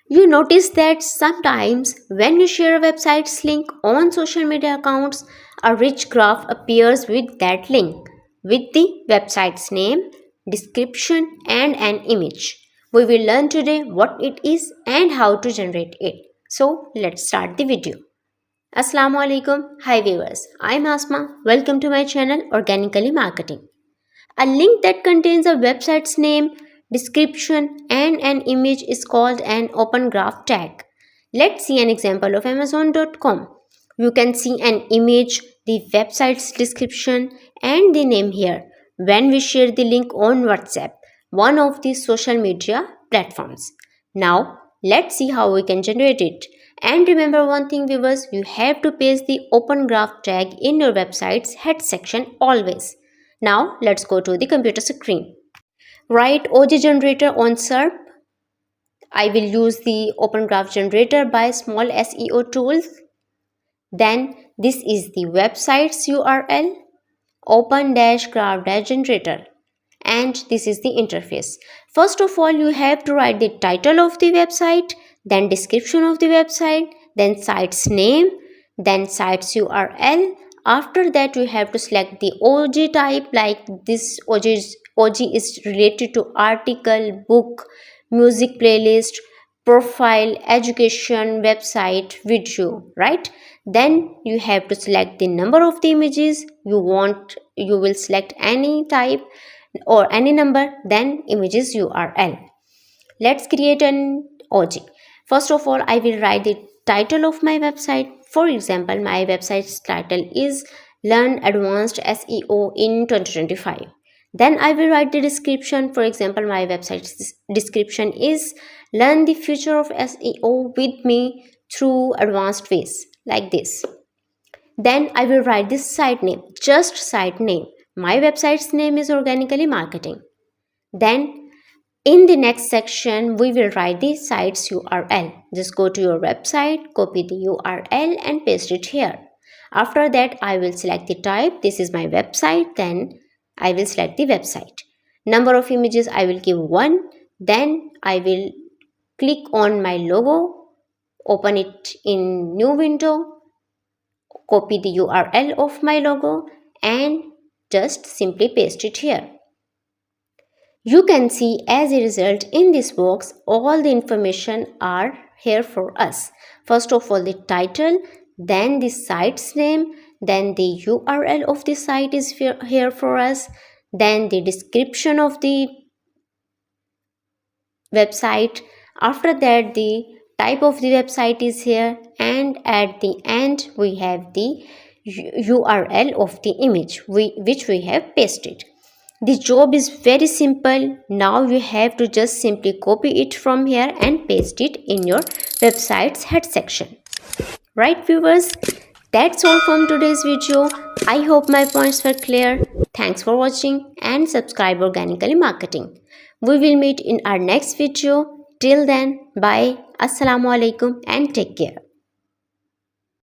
You notice that sometimes when you share a website's link on social media accounts, a rich graph appears with that link, with the website's name, description, and an image. We will learn today what it is and how to generate it. So let's start the video. Assalamu alaikum. Hi viewers. I'm Asma. Welcome to my channel Organically Marketing. A link that contains a website's name, description, and an image is called an open graph tag. Let's see an example of Amazon.com. You can see an image, the website's description, and the name here when we share the link on WhatsApp, one of the social media platforms. Now, let's see how we can generate it. And remember one thing viewers, you have to paste the open graph tag in your website's head section always. Now let's go to the computer screen. Write OG generator on SERP. I will use the open graph generator by small SEO tools. Then this is the website's URL, open-graph-generator, and this is the interface. First of all, you have to write the title of the website, then description of the website, then site's name, then site's URL. After that, you have to select the OG type, like this OG is related to article, book, music playlist, profile, education, website, video, right? Then you have to select the number of the images you want. You will select any type or any number, then images URL. Let's create an OG. First of all, I will write the title of my website. For example, my website's title is Learn Advanced SEO in 2025. Then I will write the description. For example, my website's description is Learn the future of SEO with me through advanced ways, like this. Then I will write this site name, just site name. My website's name is Organically Marketing. Then in the next section, we will write the site's URL. Just go to your website, copy the URL and paste it here. After that, I will select the type. This is my website. Then I will select the website. Number of images, I will give 1. Then I will click on my logo, open it in new window, copy the URL of my logo and just simply paste it here. You can see as a result in this box, all the information are here for us. First of all, the title, then the site's name, then the URL of the site is here for us, then the description of the website. After that, the type of the website is here, and at the end we have the URL of the image which we have pasted. The job is very simple. Now you have to just simply copy it from here and paste it in your website's head section. Right viewers, that's all from today's video. I hope my points were clear. Thanks for watching and subscribe Organically Marketing. We will meet in our next video. Till then, bye, assalamu alaikum and take care.